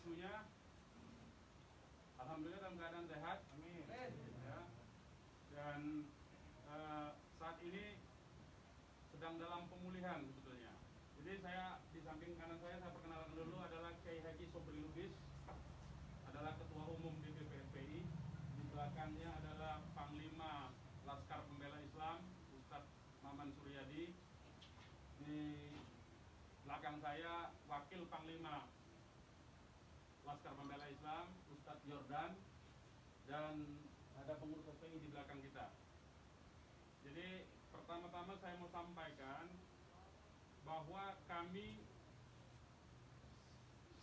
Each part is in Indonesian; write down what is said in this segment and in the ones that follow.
biksunya. Alhamdulillah dalam keadaan sehat. Amin. Ya. Dan saat ini sedang dalam pemulihan sebetulnya. Jadi saya di samping kanan saya perkenalkan dulu adalah Kiai Haji Sobri Lubis, adalah Ketua Umum DPP FPI. Di belakangnya adalah Panglima Laskar Pembela Islam, Ustadz Maman Suryadi. Di belakang saya Wakil Panglima Laskar Pembela Islam, Ustadz Yordan, dan ada pengurus FPI di belakang kita. Jadi pertama-tama saya mau sampaikan bahwa kami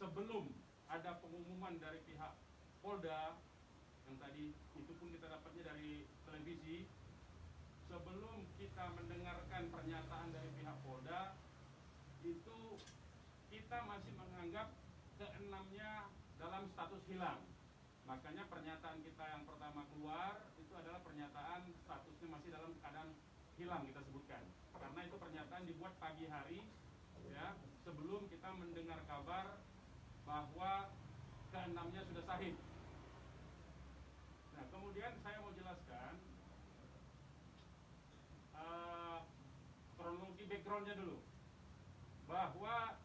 sebelum ada pengumuman dari pihak Polda, yang tadi itu pun kita dapatnya dari televisi, sebelum kita mendengarkan pernyataan dari pihak Polda, itu kita masih menganggap keenamnya dalam status hilang. Makanya pernyataan kita yang pertama keluar itu adalah pernyataan statusnya masih dalam keadaan hilang, kita sebutkan. Karena itu pernyataan dibuat pagi hari, ya, sebelum kita mendengar kabar bahwa keenamnya sudah sahih. Nah, kemudian saya mau jelaskan kronologi backgroundnya dulu, bahwa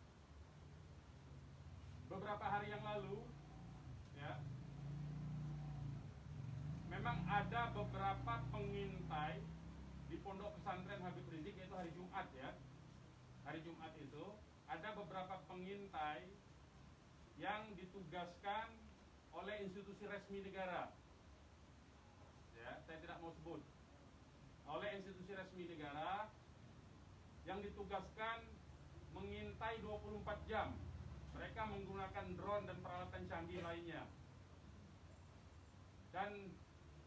beberapa hari yang lalu, ya, memang ada beberapa pengintai di Pondok Pesantren Habib Rizik, yaitu hari Jumat, ya. Hari Jumat itu ada beberapa pengintai yang ditugaskan oleh institusi resmi negara. Ya, saya tidak mau sebut. Oleh institusi resmi negara yang ditugaskan mengintai 24 jam. Mereka menggunakan drone dan peralatan canggih lainnya. Dan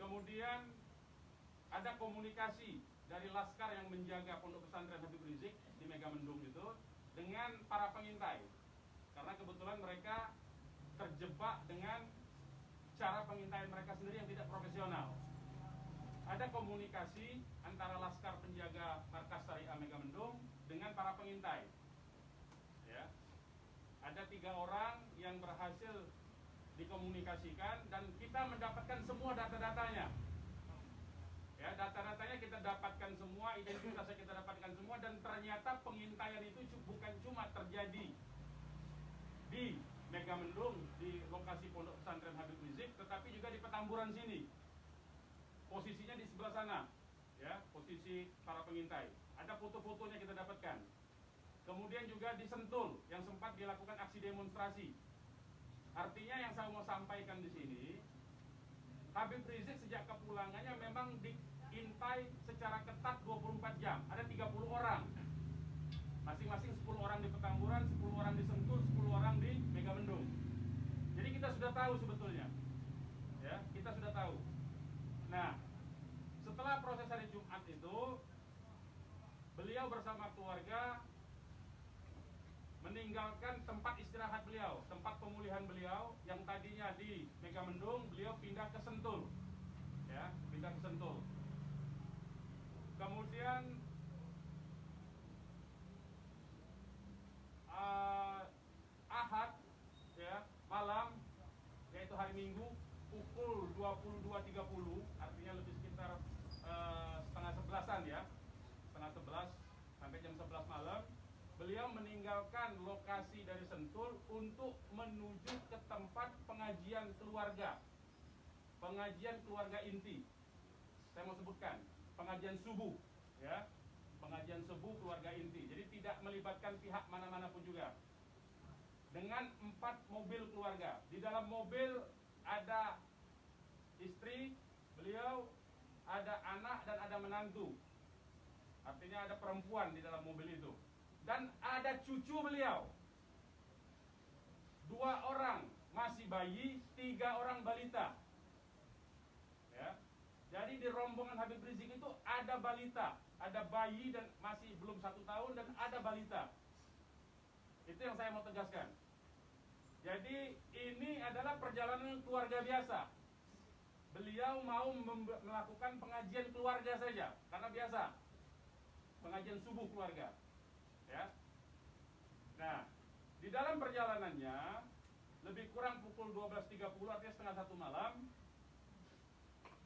kemudian ada komunikasi dari Laskar yang menjaga Pondok Pesantren Habib Rizik di Megamendung itu dengan para pengintai. Karena kebetulan mereka terjebak dengan cara pengintaian mereka sendiri yang tidak profesional. Ada komunikasi antara Laskar penjaga Markas Syariah Megamendung dengan para pengintai. Ya. Ada 3 orang yang berhasil dikomunikasikan dan kita mendapatkan semua data-datanya. Ya, data-datanya kita dapatkan semua, identitasnya kita dapatkan semua, dan ternyata pengintaian itu bukan cuma terjadi di Megamendung, di lokasi Pondok Pesantren Habib Rizik, tetapi juga di Petamburan sini. Posisinya di sebelah sana, ya, posisi para pengintai. Ada foto-fotonya kita dapatkan. Kemudian juga di Sentul yang sempat dilakukan aksi demonstrasi. Artinya yang saya mau sampaikan di sini, Habib Rizik sejak kepulangannya memang diintai secara ketat 24 jam. Ada 30 orang. Masing-masing 10 orang di Petamburan, 10 orang di Sentul, 10 orang di Megamendung. Jadi kita sudah tahu sebetulnya. Ya, kita sudah tahu. Nah, setelah proses hari Jumat itu, beliau bersama keluarga meninggalkan tempat istirahat beliau, tempat pemulihan beliau yang tadinya di Megamendung, beliau pindah ke Sentul, ya, pindah ke Sentul. Kemudian Ahad, ya, malam, yaitu hari Minggu, pukul 22.30, artinya lebih sekitar setengah 11-an, ya, setengah 11 sampai jam 11 malam. Beliau meninggalkan lokasi dari Sentul untuk menuju ke tempat pengajian keluarga. Pengajian keluarga inti. Saya mau sebutkan, pengajian subuh, ya. Pengajian subuh keluarga inti. Jadi tidak melibatkan pihak mana-mana pun juga. Dengan 4 mobil keluarga. Di dalam mobil ada istri beliau, ada anak dan ada menantu. Artinya ada perempuan di dalam mobil itu. Dan ada cucu beliau, 2 orang masih bayi, 3 orang balita. Ya. Jadi di rombongan Habib Rizik itu ada balita, ada bayi dan masih belum 1 tahun, dan ada balita. Itu yang saya mau tegaskan. Jadi ini adalah perjalanan keluarga biasa. Beliau mau melakukan pengajian keluarga saja, karena biasa pengajian subuh keluarga. Ya. Nah, di dalam perjalanannya lebih kurang pukul 12.30, artinya setengah 1 malam,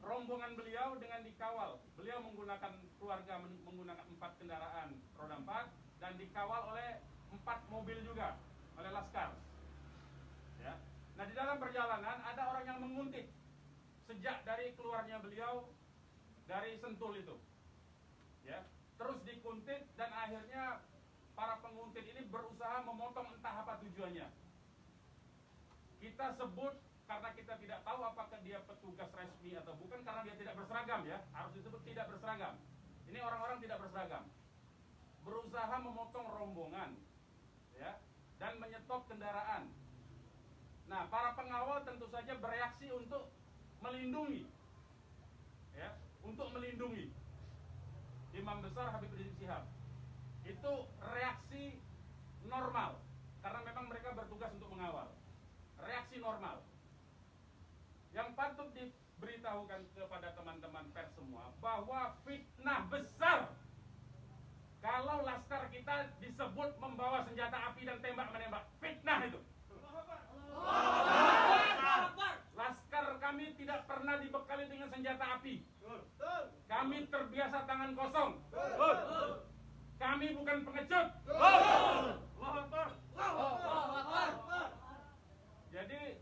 rombongan beliau dengan dikawal. Beliau menggunakan keluarga menggunakan 4 kendaraan roda 4 dan dikawal oleh 4 mobil juga oleh laskar. Ya. Nah, di dalam perjalanan ada orang yang menguntit sejak dari keluarnya beliau dari Sentul itu. Ya. Terus dikuntit dan akhirnya para penguntit ini berusaha memotong entah apa tujuannya. Kita sebut karena kita tidak tahu apakah dia petugas resmi atau bukan, karena dia tidak berseragam, ya. Harus disebut tidak berseragam. Ini orang-orang tidak berseragam. Berusaha memotong rombongan, ya, dan menyetop kendaraan. Nah, para pengawal tentu saja bereaksi untuk melindungi, ya, untuk melindungi Imam Besar Habib Rizik Syihab. Itu reaksi normal, karena memang mereka bertugas untuk mengawal. Reaksi normal. Yang patut diberitahukan kepada teman-teman pers semua bahwa fitnah besar kalau laskar kita disebut membawa senjata api dan tembak-menembak. Fitnah itu. Laskar kami tidak pernah dibekali dengan senjata api. Kami terbiasa tangan kosong. Kami bukan pengecut. Jadi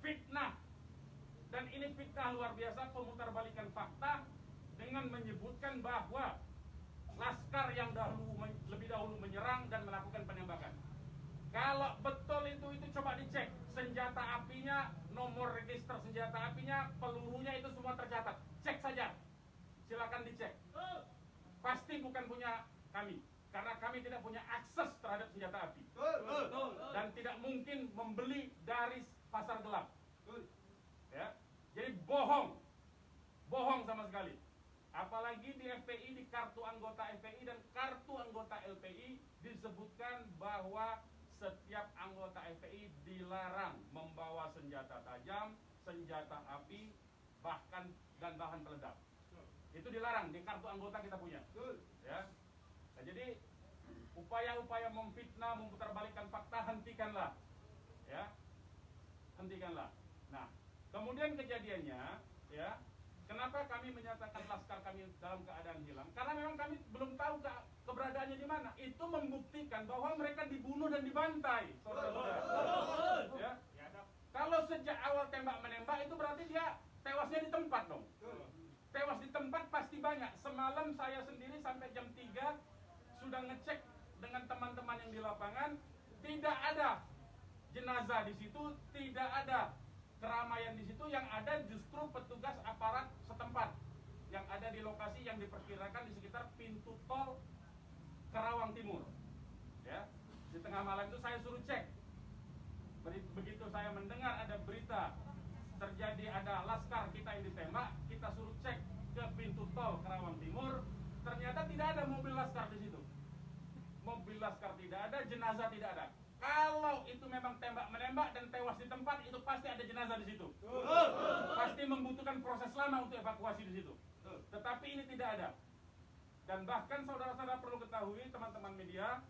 fitnah, dan ini fitnah luar biasa, pemutarbalikan fakta dengan menyebutkan bahwa laskar yang lebih dahulu menyerang dan melakukan penembakan. Kalau betul itu coba dicek senjata apinya, nomor register senjata apinya, pelurunya itu semua tercatat. Cek saja, silakan dicek. Pasti bukan punya kami, karena kami tidak punya akses terhadap senjata api dan tidak mungkin membeli dari pasar gelap. Ya, jadi bohong sama sekali. Apalagi di FPI, di kartu anggota FPI dan kartu anggota LPI disebutkan bahwa setiap anggota FPI dilarang membawa senjata tajam, senjata api, bahkan dan bahan peledak. Itu dilarang di kartu anggota kita punya. Ya. Nah, jadi upaya-upaya memfitnah, memutarbalikkan fakta, hentikanlah. Ya. Hentikanlah. Nah, kemudian kejadiannya, ya, kenapa kami menyatakan laskar kami dalam keadaan hilang? Karena memang kami belum tahu keberadaannya di mana. Itu membuktikan bahwa mereka dibunuh dan dibantai, saudara-saudara. Ya. Kalau sejak awal tembak menembak itu berarti dia tewasnya di tempat dong. Tewas di tempat pasti banyak. Semalam saya sendiri sampai jam 3 sudah ngecek dengan teman-teman yang di lapangan, tidak ada jenazah di situ, tidak ada keramaian di situ. Yang ada justru petugas aparat setempat yang ada di lokasi yang diperkirakan di sekitar pintu tol Karawang Timur. Ya, di tengah malam itu saya suruh cek. Begitu saya mendengar ada berita terjadi ada laskar kita yang ditembak, kita suruh cek ke pintu tol Karawang Timur. Ternyata tidak ada mobil laskar di situ. Mobil laskar tidak ada, jenazah tidak ada. Kalau itu memang tembak menembak dan tewas di tempat, itu pasti ada jenazah di situ. Pasti membutuhkan proses lama untuk evakuasi di situ. Tetapi ini tidak ada. Dan bahkan saudara-saudara perlu ketahui, teman-teman media,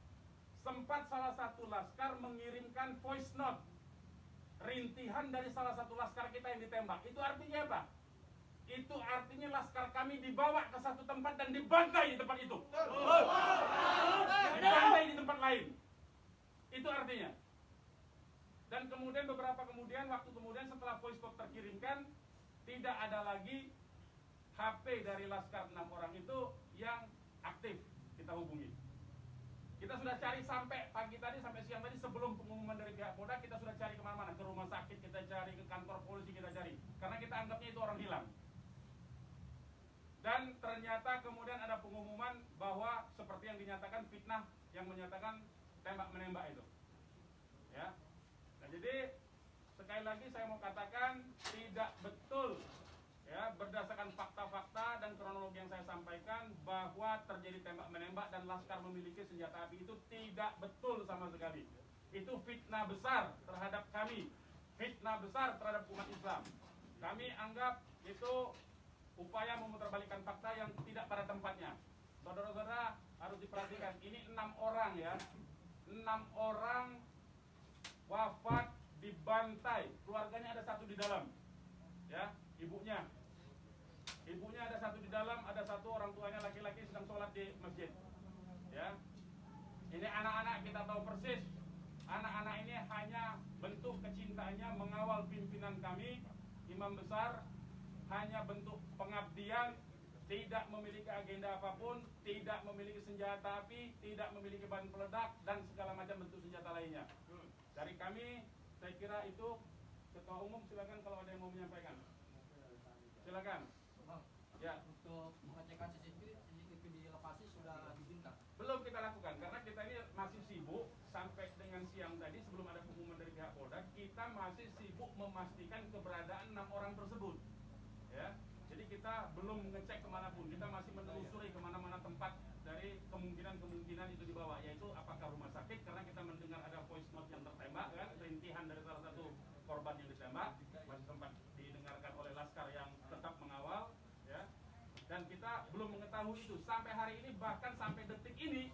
sempat salah satu laskar mengirimkan voice note rintihan dari salah satu laskar kita yang ditembak. Itu artinya apa? Itu artinya laskar kami dibawa ke satu tempat dan dibantai di tempat itu. Dibantai di tempat lain. Itu artinya. Dan kemudian waktu kemudian setelah voice note terkirimkan, tidak ada lagi HP dari laskar 6 orang itu yang aktif kita hubungi. Kita sudah cari sampai pagi tadi, sampai siang tadi, sebelum pengumuman dari pihak Polda, kita sudah cari kemana-mana. Ke rumah sakit kita cari, ke kantor polisi kita cari. Karena kita anggapnya itu orang hilang. Dan ternyata kemudian ada pengumuman bahwa seperti yang dinyatakan fitnah, yang menyatakan tembak-menembak itu. Ya. Nah, jadi sekali lagi saya mau katakan tidak betul, ya, berdasarkan fakta-fakta dan kronologi yang saya sampaikan bahwa terjadi tembak-menembak dan laskar memiliki senjata api, itu tidak betul sama sekali. Itu fitnah besar terhadap kami, fitnah besar terhadap umat Islam. Kami anggap itu upaya memutarbalikkan fakta yang tidak pada tempatnya. Saudara-saudara harus diperhatikan, ini 6 orang, ya, 6 orang wafat di bantai, keluarganya ada satu di dalam, ya, ibunya ada satu di dalam, ada satu orang tuanya laki-laki sedang sholat di masjid, ya. Ini anak-anak kita tahu persis, anak-anak ini hanya bentuk kecintaannya mengawal pimpinan kami, imam besar, hanya bentuk pengabdian, tidak memiliki agenda apapun, tidak memiliki senjata api, tidak memiliki bahan peledak, dan segala macam bentuk senjata lainnya. Dari kami, saya kira itu. Ketua Umum silakan kalau ada yang mau menyampaikan. Silakan. Ya. Untuk pengecekan CCTV di lokasi sudah diminta. Belum kita lakukan karena kita ini masih sibuk sampai dengan siang tadi sebelum ada pengumuman dari pihak Polda, kita masih sibuk memastikan keberadaan 6 orang tersebut. Ya. Jadi kita belum ngecek kemanapun, kita masih menelusuri kemana-mana tempat dari kemungkinan itu dibawa, yaitu apakah rumah sakit, karena kita mendengar ada voice note yang tertembak, kan, rintihan dari salah satu korban yang ditembak, masih sempat didengarkan oleh Laskar yang tetap mengawal, ya. Dan kita belum mengetahui itu sampai hari ini, bahkan sampai detik ini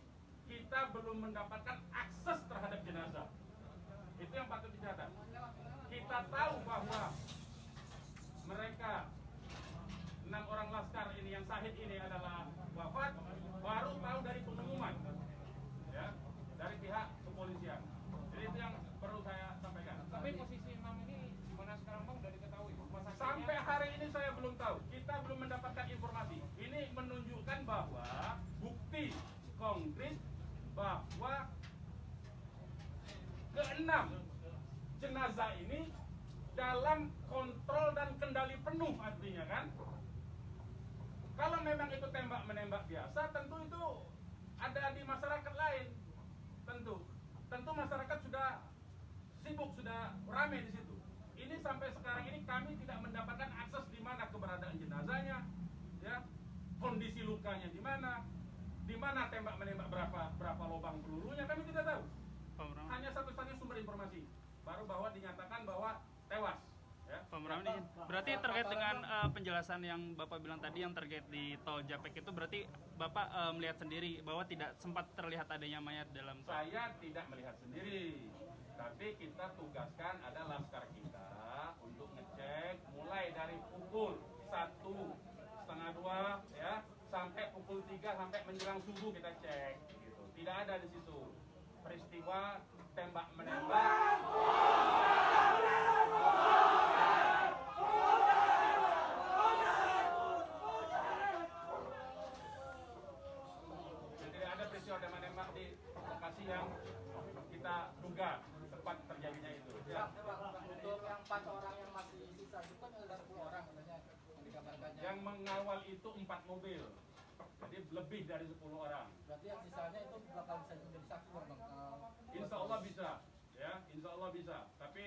kita belum mendapatkan akses terhadap jenazah. Itu yang patut dicatat. Kita tahu bahwa mereka 6 orang Laskar ini yang syahid ini adalah wafat, baru tahu dari pengumuman, ya, dari pihak kepolisian. Jadi itu yang perlu saya sampaikan. Tapi posisi imam ini gimana sekarang Bang, udah diketahui? Sampai hari ini saya belum tahu. Kita belum mendapatkan informasi. Ini menunjukkan bahwa bukti konkret bahwa keenam jenazah ini dalam kontrol dan kendali penuh, artinya kan. Kalau memang itu tembak-menembak biasa, tentu itu ada di masyarakat lain. Tentu masyarakat sudah sibuk, sudah ramai di situ. Ini sampai sekarang ini kami tidak mendapatkan akses di mana keberadaan jenazahnya, ya, kondisi lukanya di mana tembak-menembak berapa lubang pelurunya, kami tidak tahu. Hanya satu-satunya sumber informasi baru bahwa dinyatakan bahwa tewas. Ya. Pak Murami, berarti terkait dengan penjelasan yang Bapak bilang tadi yang terkait di tol Japek itu, berarti Bapak melihat sendiri bahwa tidak sempat terlihat adanya mayat dalam tol? Saya tidak melihat sendiri, tapi kita tugaskan ada Laskar kita untuk ngecek mulai dari pukul 1:30 ya sampai pukul 3 sampai menjelang subuh kita cek gitu. Tidak ada di situ peristiwa tembak menembak. Tidak ada peristiwa tembak menembak di lokasi yang kita duga tempat terjadinya itu. Ya. Untuk yang 4 orang yang masih sisa itu kan ada 10 orang katanya yang dikabarkannya. Yang mengawal itu 4 mobil. Jadi lebih dari 10 orang. Berarti yang sisanya itu bakal bisa menjadi saksi, Bang. Insya Allah bisa, ya, Insya Allah bisa. Tapi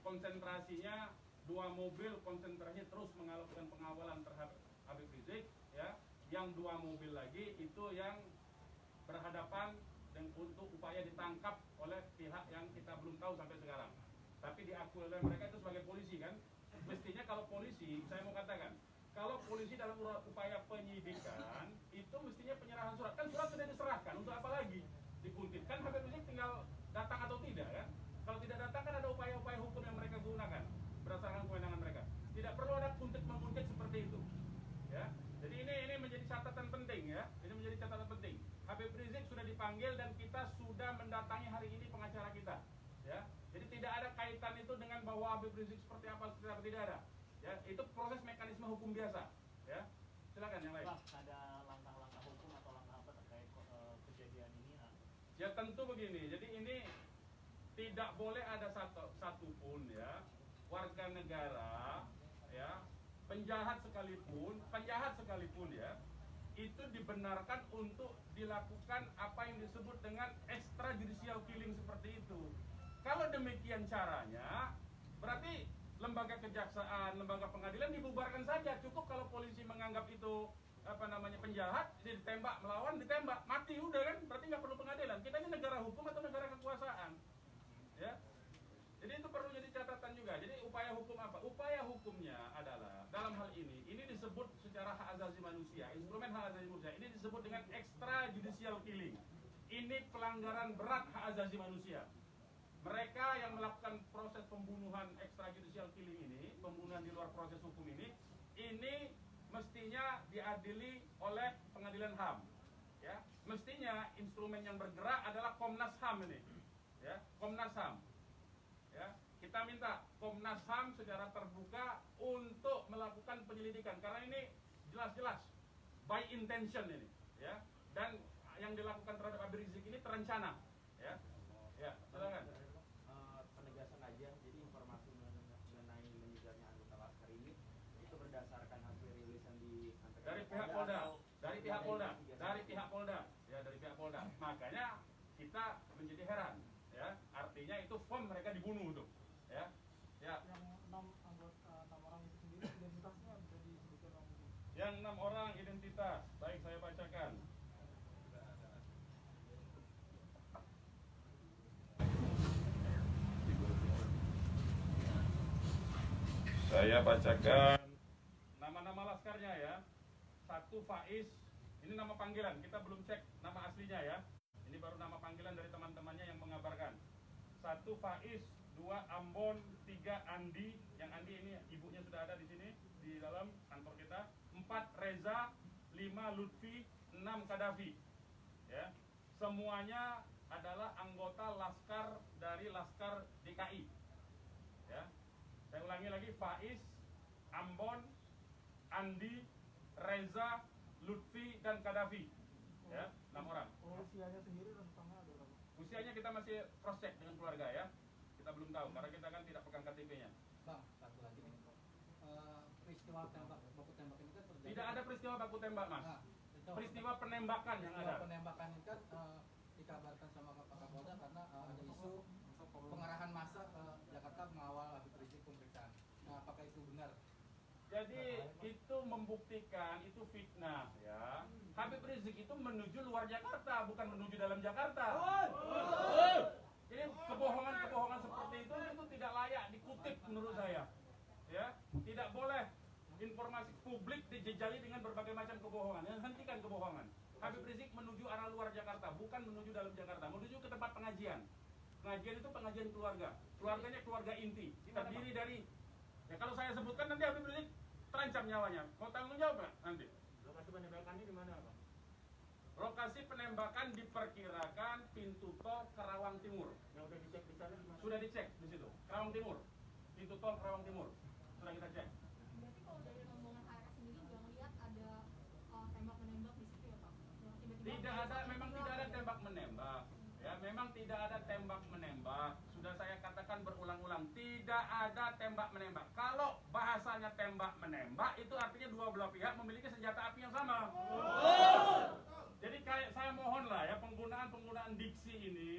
konsentrasinya 2 mobil konsentrasinya terus melakukan pengawalan terhadap Habib Rizik, ya. Yang 2 mobil lagi itu yang berhadapan dan untuk upaya ditangkap oleh pihak yang kita belum tahu sampai sekarang. Tapi diakui oleh mereka itu sebagai polisi, kan. Mestinya kalau polisi, saya mau katakan, kalau polisi dalam upaya penyidikan itu mestinya penyerahan surat, kan surat sudah diserahkan, untuk apa lagi dikuntit? Kan Habib Rizik tinggal datang atau tidak, kan? Kalau tidak datang kan ada upaya-upaya hukum yang mereka gunakan berdasarkan kewenangan mereka. Tidak perlu ada kuntit-menguntit seperti itu, ya. Jadi ini menjadi catatan penting, ya. Ini menjadi catatan penting. Habib Rizik sudah dipanggil dan kita sudah mendatangi hari ini pengacara kita, ya. Jadi tidak ada kaitan itu dengan bahwa Habib Rizik seperti apa, tidak ada. Ya, itu proses mekanisme hukum biasa, ya. Silakan yang lain. Pak, ada langkah-langkah hukum atau langkah apa terkait kejadian ini? Ya tentu begini. Jadi ini tidak boleh ada satupun, ya, warga negara, ya, penjahat sekalipun, ya, itu dibenarkan untuk dilakukan apa yang disebut dengan extrajudicial killing seperti itu. Kalau demikian caranya, berarti lembaga kejaksaan, lembaga pengadilan dibubarkan saja. Cukup kalau polisi menganggap itu penjahat, ditembak, melawan, ditembak, mati, udah kan? Berarti nggak perlu pengadilan. Kita ini negara hukum atau negara kekuasaan, ya. Jadi itu perlu jadi catatan juga. Jadi upaya hukum apa? Upaya hukumnya adalah dalam hal ini disebut secara hak asasi manusia, instrumen hak asasi manusia. Ini disebut dengan extrajudicial killing. Ini pelanggaran berat hak asasi manusia. Mereka yang melakukan proses pembunuhan pembunuhan extrajudicial killing ini, pembunuhan di luar proses hukum ini mestinya diadili oleh pengadilan HAM. Ya, mestinya instrumen yang bergerak adalah Komnas HAM ini. Ya, Komnas HAM. Ya, kita minta Komnas HAM secara terbuka untuk melakukan penyelidikan karena ini jelas-jelas by intention ini, ya. Dan yang dilakukan terhadap Habib Rizik ini terencana, ya. Ya, silakan. Penegasan aja, jadi informasi mengenai meninggalnya anggota Laskar ini itu berdasarkan hasil rilis yang disampaikan Dari pihak Polda, dari pihak Polda, dari pihak Polda, ya dari pihak Polda. Makanya kita menjadi heran, ya. Artinya itu firm mereka dibunuh tuh, ya. Ya. Yang 6 anggota 6 orang itu sendiri identitasnya bisa disebutkan Bang? Yang 6 orang identitas, baik saya bacakan. Saya bacakan nama-nama laskarnya ya. 1 Faiz, ini nama panggilan, kita belum cek nama aslinya ya. Ini baru nama panggilan dari teman-temannya yang mengabarkan. 1 Faiz, 2 Ambon, 3 Andi, yang Andi ini ibunya sudah ada di sini di dalam kantor kita. 4 Reza, 5 Lutfi, 6 Kadafi. Ya. Semuanya adalah anggota laskar dari Laskar DKI. Ya. Saya ulangi lagi, Faiz, Ambon, Andi, Reza, Lutfi, dan Kadafi. Ya, 6 orang. Usianya sendiri rentangnya ada berapa? Usianya kita masih cross check dengan keluarga ya. Kita belum tahu karena kita kan tidak pegang KTP-nya. Bang, satu lagi nih. Peristiwa baku tembak ini kan terjadi. Tidak ada peristiwa baku tembak, Mas. Nah, itu Peristiwa penembakan yang peristiwa ada. penembakan ini kan dikabarkan sama Pak Kapolda karena ada isu pengarahan massa ke Jakarta mengawal Habib Rizik pemeriksaan. Nah, apakah itu benar? Jadi itu membuktikan itu fitnah ya. Habib Rizik itu menuju luar Jakarta, bukan menuju dalam Jakarta. Jadi kebohongan-kebohongan seperti itu tidak layak dikutip menurut saya. Ya, tidak boleh informasi publik dijejali dengan berbagai macam kebohongan. Yang hentikan kebohongan. Habib Rizik menuju arah luar Jakarta, bukan menuju dalam Jakarta, menuju ke tempat pengajian. Pengajian itu pengajian keluarga. Keluarganya keluarga inti. Terdiri dari ya kalau saya sebutkan nanti Habib Rizik terancam nyawanya. Mau tanggung jawab nggak nanti? lokasi penembakannya di mana, Bang? Lokasi penembakan diperkirakan pintu tol Kerawang Timur. Yang udah dicek di sana di mana? Sudah dicek di situ. Kerawang Timur. Pintu tol Kerawang Timur. Sudah kita cek. Berarti kalau dari rombongan HRS sendiri nggak melihat ada tembak menembak di situ ya Pak? Tiba-tiba Tidak ada, memang tidak ada tembak menembak. Ya, memang tidak ada tembak menembak. Sudah saya katakan berulang-ulang, tidak ada tembak menembak. Kalau bahasanya tembak menembak, itu artinya dua belah pihak memiliki senjata api yang sama. Jadi kayak saya mohonlah ya, penggunaan diksi ini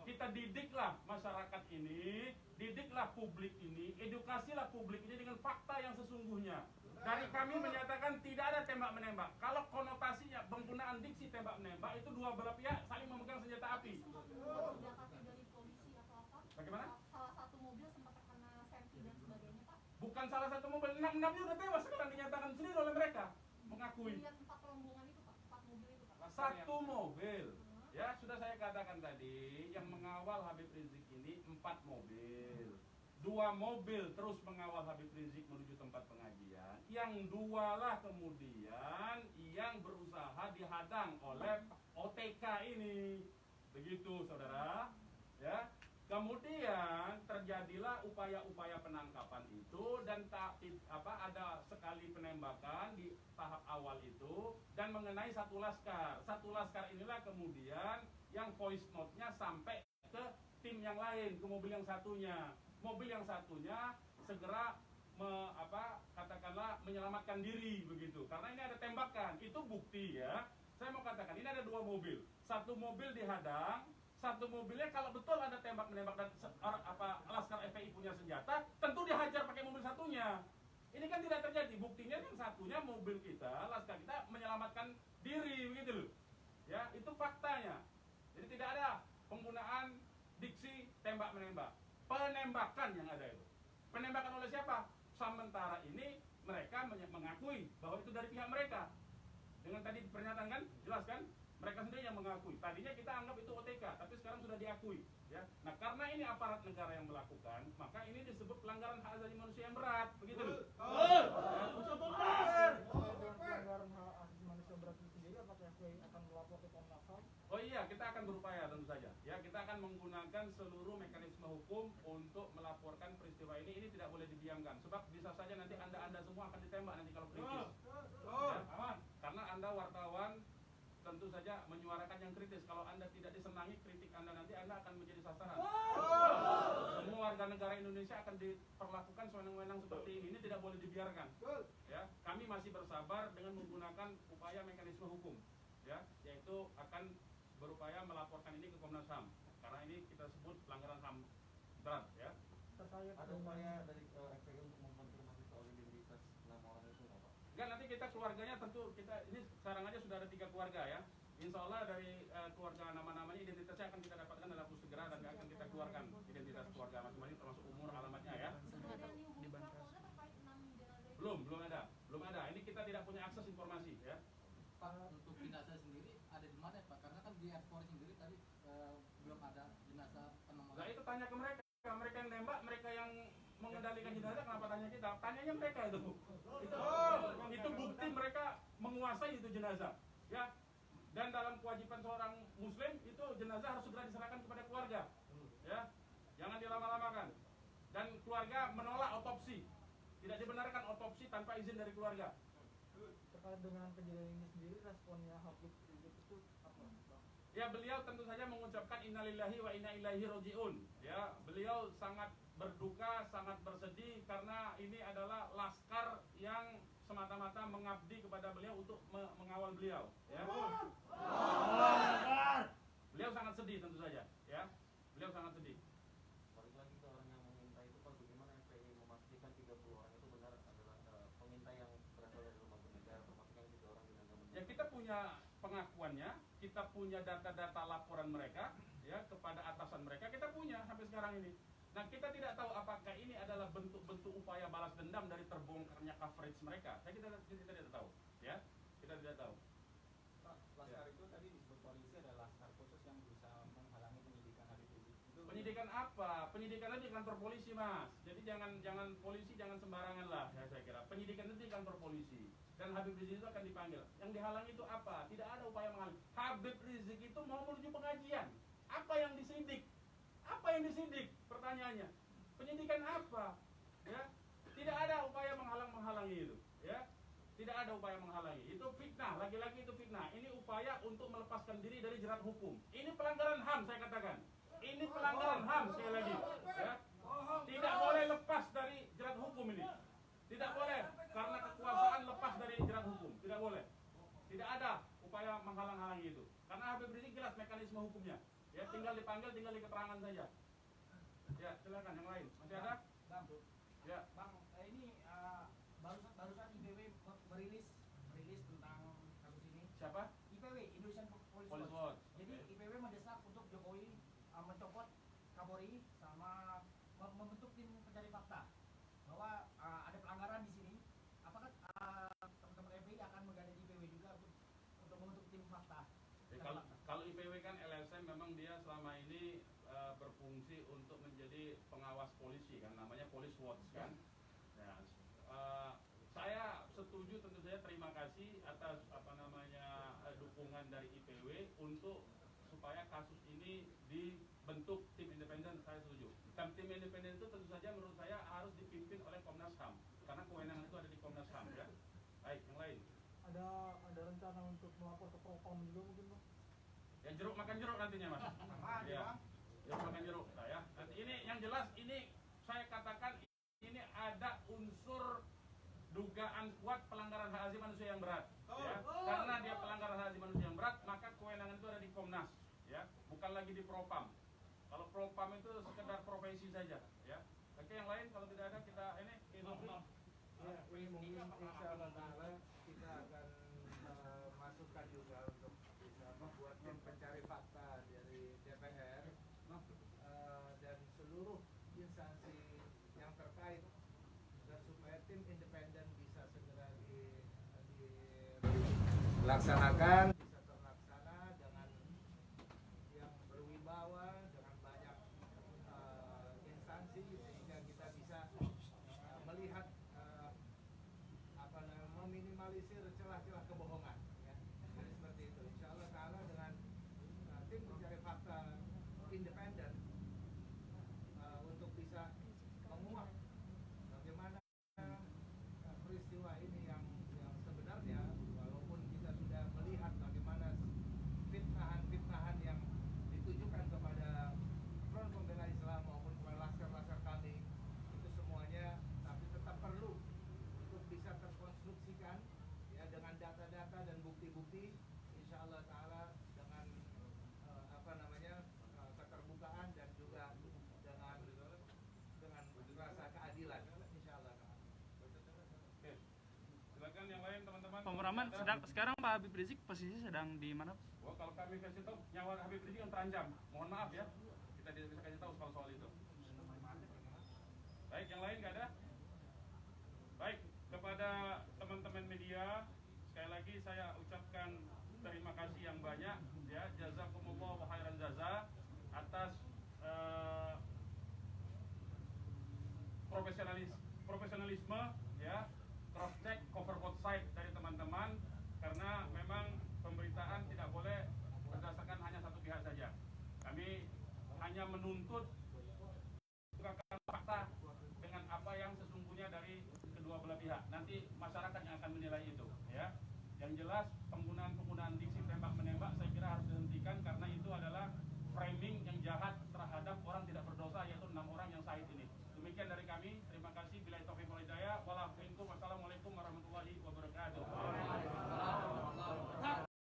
kita didiklah masyarakat ini, didiklah publik ini, edukasilah publik ini dengan fakta yang sesungguhnya. Dari kami menyatakan tidak ada tembak menembak. Kalau konotasinya penggunaan diksi tembak menembak itu dua belah pihak saling memegang senjata api. didapati dari polisi atau apa? Bagaimana? Salah satu mobil sempat terkena senti dan sebagainya Pak. Bukan salah satu mobil, 6-6-nya udah tewas sekarang dinyatakan sendiri oleh mereka. Mengakui. Lihat 4 rombongan itu Pak, 4 mobil itu Pak. Satu mobil. Ya, sudah saya katakan tadi, yang mengawal Habib Rizik ini 4 mobil. 2 mobil terus mengawal Habib Rizik menuju tempat pengajian. Yang 2 lah kemudian yang berusaha dihadang oleh OTK ini. Begitu, saudara. Ya. Kemudian terjadilah upaya-upaya penangkapan itu dan ada sekali penembakan di tahap awal itu dan mengenai satu laskar. Satu laskar inilah kemudian yang voice note-nya sampai ke tim yang lain, ke mobil yang satunya. Mobil yang satunya segera katakanlah menyelamatkan diri begitu. Karena ini ada tembakan, itu bukti ya. Saya mau katakan ini ada 2 mobil. Satu mobil dihadang, satu mobilnya kalau betul ada tembak menembak dan Laskar FPI punya senjata, tentu dihajar pakai mobil satunya. Ini kan tidak terjadi. Buktinya yang satunya mobil kita, Laskar kita menyelamatkan diri begitu loh. Ya, itu faktanya. Jadi tidak ada penggunaan diksi tembak menembak. Penembakan yang ada itu. Penembakan oleh siapa? Sementara ini mereka mengakui bahwa itu dari pihak mereka. Dengan tadi pernyataan kan, jelas kan? Mereka sendiri yang mengakui. Tadinya kita anggap itu OTK, tapi sekarang sudah diakui. Ya. Nah, karena ini aparat negara yang melakukan, maka ini yang berat, begitu loh. Pelanggaran hak asasi manusia berat itu sendiri, apakah FPI akan melapor ke Komnas HAM? Oh iya, kita akan berupaya tentu saja. Ya, kita akan menggunakan seluruh mekanisme hukum untuk melaporkan peristiwa ini. Ini tidak boleh didiamkan. Sebab bisa saja nanti anda semua akan ditembak nanti kalau kritis. Ya, karena anda wartawan tentu saja menyuarakan yang kritis. Kalau anda tidak disenangi kritik anda nanti, anda akan menjadi sasaran. Semua warga negara Indonesia akan diperlakukan sewenang-wenang seperti ini. Ini tidak boleh dibiarkan. Ya, kami masih bersabar dengan menggunakan upaya mekanisme hukum. Ya, yaitu akan berupaya melaporkan ini ke Komnas HAM karena ini kita sebut pelanggaran HAM berat, ya. Terkait Ada dengan upaya dari FPI untuk mengkonfirmasi soal identitas 6 orang itu nggak Pak? Enggak, nanti kita keluarganya tentu kita ini sekarang aja sudah ada 3 keluarga ya. Insya Allah dari keluarga nama-namanya identitasnya akan kita dapatkan dalam waktu segera dan akan kita keluarkan identitas keluarga masing-masing termasuk umur, alamatnya ya. Sudah ada hubungan Kapolda terkait 6 jenazah itu? Belum ada. Ini kita tidak punya akses informasi ya. Pak, untuk jenazah sendiri ada di mana Pak? Karena kan di Polri sendiri tadi belum ada jenazah penemuan. Nah itu tanya ke mereka yang nembak, mereka yang mengendalikan jenazah, kenapa tanya kita? Tanyanya mereka itu bukti mereka menguasai itu jenazah, ya. Dan dalam kewajiban seorang Muslim itu jenazah harus segera diserahkan kepada keluarga, ya. Jangan dilama-lamakan. Dan keluarga menolak otopsi, tidak dibenarkan otopsi tanpa izin dari keluarga. terkait dengan kejadian ini sendiri, responnya Habib Rizik itu apa, Bang? Ya, beliau tentu saja mengucapkan innalillahi wa inna ilaihi rajiun. Ya, beliau sangat berduka, sangat bersedih karena ini adalah laskar yang semata-mata mengabdi kepada beliau untuk mengawal beliau, ya. Beliau sangat sedih tentu saja, ya. Beliau sangat sedih. Balik lagi ke orang yang meminta itu Pak, bagaimana FPI memastikan 30 orang itu benar adalah pengintai yang berasal dari lembaga negara, termasuk yang 3 orang di Megamendung? Ya, kita punya pengakuannya, kita punya data-data laporan mereka, ya, kepada atasan mereka, kita punya sampai sekarang ini. Nah, kita tidak tahu apakah ini adalah bentuk-bentuk upaya balas dendam dari terbongkarnya coverage mereka. Kita tidak tahu, ya. Kita tidak tahu. Pak, laskar itu tadi disebut polisi ada laskar khusus yang berusaha menghalangi penyidikan Habib Rizik. Itu Penyidikan apa? Penyidikan itu di kantor polisi, Mas. Jadi jangan polisi jangan sembarangan lah, ya, saya kira. Penyidikan itu di kantor polisi. Dan Habib Rizik itu akan dipanggil. Yang dihalangi itu apa? Tidak ada upaya menghalangi. Habib Rizik itu mau menuju pengajian. Apa yang disidik? Apa yang disidik? Pertanyaannya. Penyidikan apa? Ya. Tidak ada upaya menghalangi itu, ya. Tidak ada upaya menghalangi. Itu fitnah, lagi-lagi itu fitnah. Ini upaya untuk melepaskan diri dari jerat hukum. Ini pelanggaran HAM, saya katakan. Ini pelanggaran HAM sekali lagi, ya. Tidak boleh lepas dari jerat hukum ini. Tidak boleh karena kekuasaan lepas dari jerat hukum. Tidak boleh. Tidak ada upaya menghalang-halangi itu. Karena Habib Rizik jelas mekanisme hukumnya. Ya, tinggal dipanggil, tinggal diketerangan saja. Ya, silakan yang lain. Masih ada? Bang, Ya. Bang, ini barusan IPW merilis tentang kasus ini. Siapa? IPW, Indonesian Police Police Watch. Watch. Jadi Oke. IPW mendesak untuk Jokowi mencopot Kapolri sama membentuk tim pencari fakta bahwa ada pelanggaran di sini. Apakah teman-teman FPI akan menggandeng IPW juga untuk membentuk tim fakta? Ya, kalau IPW kan LSM memang dia selama ini berfungsi untuk menjadi pengawas polisi kan, namanya Police Watch kan. Nah, saya setuju, tentu saja terima kasih atas dukungan dari IPW untuk supaya kasus ini dibentuk tim independen. Saya setuju. Dan tim independen itu tentu saja menurut saya harus dipimpin oleh Komnas HAM karena kewenangan itu ada di Komnas HAM, ya. Baik, yang lain. Ada rencana untuk melapor ke Propam juga mungkin, Bang? Ya, jeruk makan jeruk nantinya, Mas. Ya. Jeruk makan jeruk, ya. Nanti ini yang jelas ini saya katakan ini ada unsur dugaan kuat pelanggaran hak asasi manusia yang berat. Ya. Karena dia pelanggaran hak asasi manusia yang berat, maka kewenangan itu ada di Komnas, ya, bukan lagi di Propam. Kalau Propam itu sekedar profesi saja, ya. Oke, yang lain kalau tidak ada kita ini Ya, ini mungkin insya Allah Ta'ala kita akan masukkan juga untuk bisa membuat tim pencari fakta dari DPR dan seluruh instansi yang terkait dan supaya tim independen bisa segera dilaksanakan, bisa terlaksana dengan yang berwibawa, dengan banyak instansi sehingga kita bisa melihat meminimalisir celah-celah kebohongan. Ya. Jadi seperti itu. Insya Allah Taala dengan tim pencari fakta independen untuk bisa menguak bagaimana peristiwa ini yang sebenarnya, walaupun kita sudah melihat bagaimana fitnahan-fitnahan yang ditujukan kepada Front Pembela Islam maupun kepada laskar-laskar kami, itu semuanya, tapi tetap perlu untuk bisa terkonstruksikan ya dengan data-data dan bukti-bukti, insya Allah Taala dengan keterbukaan dan juga dengan rasa keadilan, insya Allah Taala. Oke. Silakan yang lain teman-teman. Pak Muraman, sekarang Pak Habib Rizik posisi sedang di mana? Oh, kalau kami kasih tahu nyawa Habib Rizik kan terancam. Mohon maaf ya. Kita tidak bisa kasih tahu soal itu. Baik, yang lain nggak ada? Baik, kepada teman-teman media, sekali lagi saya ucapkan terima kasih yang banyak ya, jazakumullah wa khairan jaza atas profesionalisme ya, cross check, cover both side dari teman-teman, karena memang pemberitaan tidak boleh berdasarkan hanya satu pihak saja. Kami hanya menuntut fakta dengan apa yang sesungguhnya dari kedua belah pihak. Nanti masyarakat yang akan menilai itu ya. Yang jelas penggunaan diksi tembak menembak saya kira harus